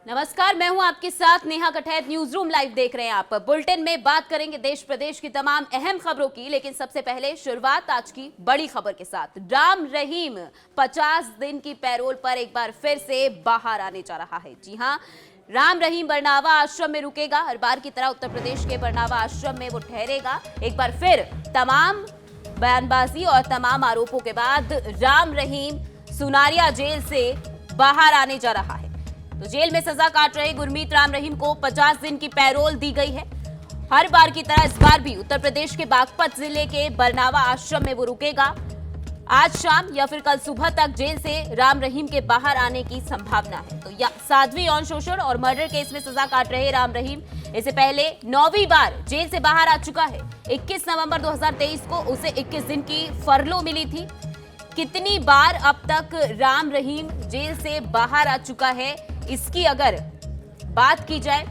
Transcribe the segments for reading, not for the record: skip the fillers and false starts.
नमस्कार, मैं हूं आपके साथ Neha Kathait. News room live देख रहे हैं आप। बुलेटिन में बात करेंगे देश प्रदेश की तमाम अहम खबरों की, लेकिन सबसे पहले शुरुआत आज की बड़ी खबर के साथ। राम रहीम 50 दिन की पैरोल पर एक बार फिर से बाहर आने जा रहा है। जी हां, राम रहीम बरनावा आश्रम में रुकेगा। हर बार की तरह उत्तर प्रदेश के बरनावा आश्रम में वो ठहरेगा। एक बार फिर तमाम बयानबाजी और तमाम आरोपों के बाद राम रहीम सुनारिया जेल से बाहर आने जा रहा है। तो जेल में सजा काट रहे गुरमीत राम रहीम को 50 दिन की पैरोल दी गई है। हर बार की तरह इस बार भी उत्तर प्रदेश के बागपत जिले के बरनावा आश्रम में वो रुकेगा। आज शाम या फिर कल सुबह तक जेल से राम रहीम के बाहर आने की संभावना है। तो साध्वी यौन शोषण और मर्डर केस में सजा काट रहे राम रहीम इससे पहले 9वीं बार जेल से बाहर आ चुका है। 21 नवंबर 2023 को उसे 21 दिन की फरलो मिली थी। कितनी बार अब तक राम रहीम जेल से बाहर आ चुका है, इसकी अगर बात की जाए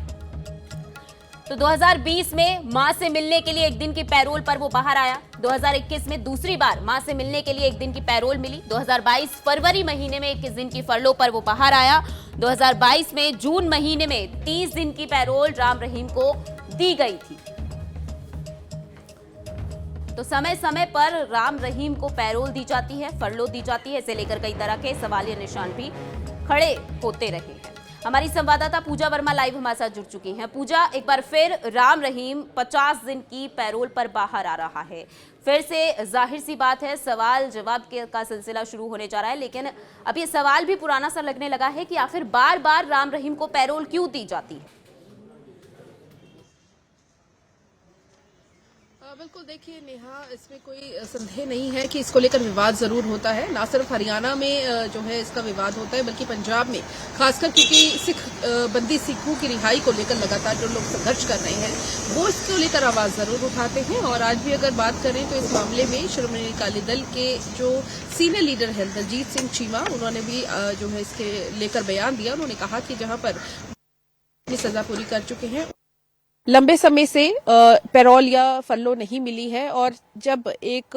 तो 2020 में मां से मिलने के लिए एक दिन की पैरोल पर वो बाहर आया। 2021 में दूसरी बार मां से मिलने के लिए एक दिन की पैरोल मिली। 2022 फरवरी महीने में 21 दिन की फरलो पर वो बाहर आया। 2022 में जून महीने में 30 दिन की पैरोल राम रहीम को दी गई थी। तो समय समय पर राम रहीम को पैरोल दी जाती है, फरलो दी जाती है। इसे लेकर कई तरह के सवालिया निशान भी खड़े होते रहे हैं। हमारी संवाददाता पूजा वर्मा लाइव हमारे साथ जुड़ चुकी हैं। पूजा, एक बार फिर राम रहीम 50 दिन की पैरोल पर बाहर आ रहा है। फिर से जाहिर सी बात है सवाल जवाब का सिलसिला शुरू होने जा रहा है, लेकिन अब ये सवाल भी पुराना सा लगने लगा है कि आखिर बार बार राम रहीम को पैरोल क्यों दी जाती है। बिल्कुल, देखिए नेहा, इसमें कोई संदेह नहीं है कि इसको लेकर विवाद जरूर होता है। ना सिर्फ हरियाणा में जो है इसका विवाद होता है, बल्कि पंजाब में खासकर, क्योंकि बंदी सिखों की रिहाई को लेकर लगातार जो लोग संघर्ष कर रहे हैं वो इसको लेकर आवाज जरूर उठाते हैं। और आज भी अगर बात करें तो इस मामले में श्रोमणी अकाली दल के जो सीनियर लीडर हैं दलजीत सिंह चीमा, उन्होंने भी जो है इसके लेकर बयान दिया। उन्होंने कहा कि जहां पर सजा पूरी कर चुके हैं, लंबे समय से पैरोल या फरलो नहीं मिली है, और जब एक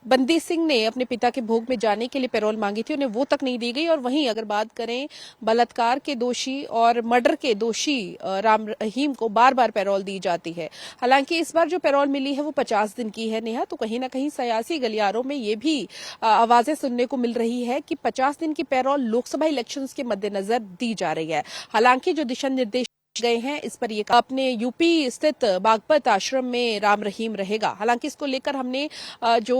बंदी सिंह ने अपने पिता के भोग में जाने के लिए पैरोल मांगी थी, उन्हें वो तक नहीं दी गई। और वहीं अगर बात करें बलात्कार के दोषी और मर्डर के दोषी राम रहीम को बार बार पैरोल दी जाती है। हालांकि इस बार जो पैरोल मिली है वो 50 दिन की है नेहा। तो कहीं ना कहीं सियासी गलियारों में ये भी आवाजें सुनने को मिल रही है कि 50 दिन की पैरोल लोकसभा इलेक्शंस के मद्देनजर दी जा रही है। हालांकि जो दिशा निर्देश गए हैं इस पर ये अपने यूपी स्थित बागपत आश्रम में राम रहीम रहेगा। हालांकि इसको लेकर हमने जो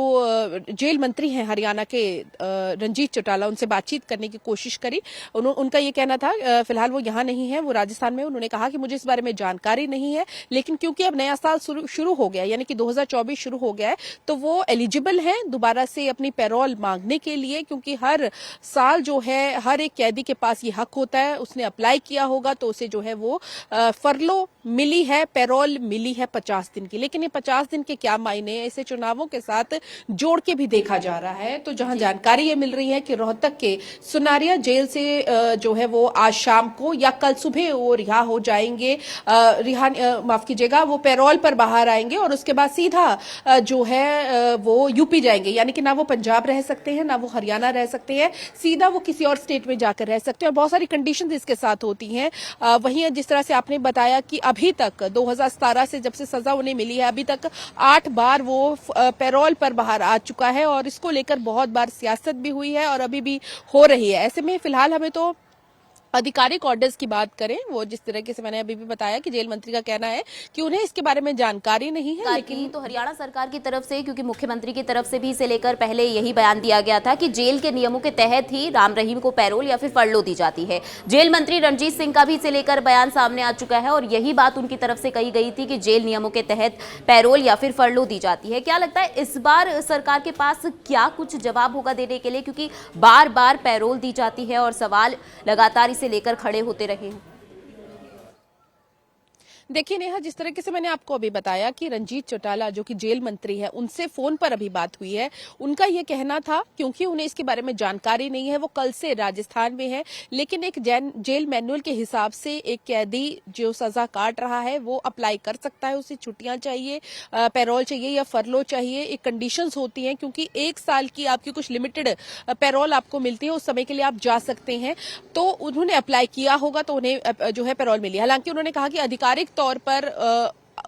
जेल मंत्री हैं हरियाणा के रंजीत चौटाला, उनसे बातचीत करने की कोशिश करी। उनका ये कहना था, फिलहाल वो यहाँ नहीं है, वो राजस्थान में। उन्होंने कहा कि मुझे इस बारे में जानकारी नहीं है, लेकिन क्योंकि अब नया साल शुरू हो गया, यानी कि 2024 शुरू हो गया है, तो वो एलिजिबल हैं दोबारा से अपनी पैरोल मांगने के लिए। क्योंकि हर साल जो है हर एक कैदी के पास ये हक होता है, उसने अप्लाई किया होगा तो उसे जो है वो फरलो मिली है, पैरोल मिली है 50 दिन की। लेकिन ये 50 दिन के क्या मायने हैं, इसे चुनावों के साथ जोड़ के भी देखा जा रहा है। तो जहां जानकारी ये मिल रही है कि रोहतक के सुनारिया जेल से जो है वो आज शाम को या कल सुबह वो रिहा हो जाएंगे, माफ कीजिएगा, वो पैरोल पर बाहर आएंगे और उसके बाद सीधा जो है वो यूपी जाएंगे। यानी कि ना वो पंजाब रह सकते हैं, ना वो हरियाणा रह सकते हैं, सीधा वो किसी और स्टेट में जाकर रह सकते हैं। और बहुत सारी कंडीशंस इसके साथ होती हैं। वहीं जिस तरह से आपने बताया कि अभी तक 2017 से जब से सजा उन्हें मिली है, अभी तक 8 बार वो पैरोल पर बाहर आ चुका है। और इसको लेकर बहुत बार सियासत भी हुई है और अभी भी हो रही है। ऐसे में फिलहाल हमें तो आधिकारिक ऑर्डर्स की बात करें, वो जिस तरीके से मैंने अभी भी बताया कि जेल मंत्री का कहना है कि उन्हें इसके बारे में जानकारी नहीं है। लेकिन तो हरियाणा सरकार की तरफ से, क्योंकि मुख्यमंत्री की तरफ से भी इसे लेकर पहले यही बयान दिया गया था कि जेल के नियमों के तहत ही राम रहीम को पैरोल या फिर फरलो दी जाती है। जेल मंत्री रणजीत सिंह का भी इसे लेकर बयान सामने आ चुका है और यही बात उनकी तरफ से कही गई थी कि जेल नियमों के तहत पैरोल या फिर फरलो दी जाती है। क्या लगता है इस बार सरकार के पास क्या कुछ जवाब होगा देने के लिए, क्योंकि बार बार पैरोल दी जाती है और सवाल लगातार इसे लेकर खड़े होते रहे हैं। देखिए नेहा, जिस तरीके से मैंने आपको अभी बताया कि रंजीत चौटाला जो कि जेल मंत्री है, उनसे फोन पर अभी बात हुई है। उनका ये कहना था, क्योंकि उन्हें इसके बारे में जानकारी नहीं है, वो कल से राजस्थान में है, लेकिन एक जेल मैनुअल के हिसाब से एक कैदी जो सजा काट रहा है वो अप्लाई कर सकता है। उसे छुट्टियां चाहिए, पैरोल चाहिए या फरलो चाहिए, एक कंडीशंस होती हैं, क्योंकि 1 साल की आपकी कुछ लिमिटेड पैरोल आपको मिलती है, उस समय के लिए आप जा सकते हैं। तो उन्होंने अप्लाई किया होगा तो उन्हें जो है पैरोल मिली। हालांकि उन्होंने कहा कि आधिकारिक तौर पर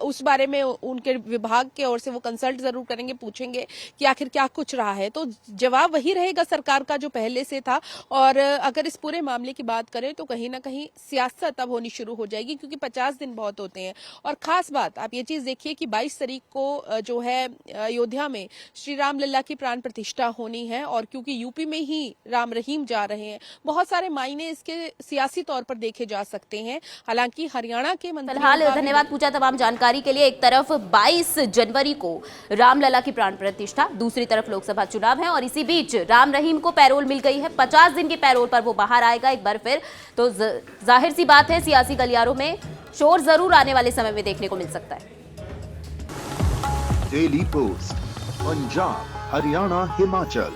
उस बारे में उनके विभाग की ओर से वो कंसल्ट जरूर करेंगे, पूछेंगे कि आखिर क्या कुछ रहा है। तो जवाब वही रहेगा सरकार का जो पहले से था। और अगर इस पूरे मामले की बात करें तो कहीं ना कहीं सियासत अब होनी शुरू हो जाएगी, क्योंकि 50 दिन बहुत होते हैं। और खास बात आप ये चीज देखिए कि 22 तारीख को जो है अयोध्या में श्री राम लल्ला की प्राण प्रतिष्ठा होनी है, और क्योंकि यूपी में ही राम रहीम जा रहे हैं, बहुत सारे मायने इसके सियासी तौर पर देखे जा सकते हैं। हालांकि हरियाणा के मंत्री, फिलहाल धन्यवाद पूजा तमाम जानकारी के लिए। एक तरफ 22 जनवरी को रामलला की प्राण प्रतिष्ठा, दूसरी तरफ लोकसभा चुनाव है, और इसी बीच राम रहीम को पैरोल मिल गई है। 50 दिन के पैरोल पर वो बाहर आएगा एक बार फिर। तो जाहिर सी बात है सियासी गलियारों में शोर जरूर आने वाले समय में देखने को मिल सकता है। Daily post, Punjab, Haryana, Himachal,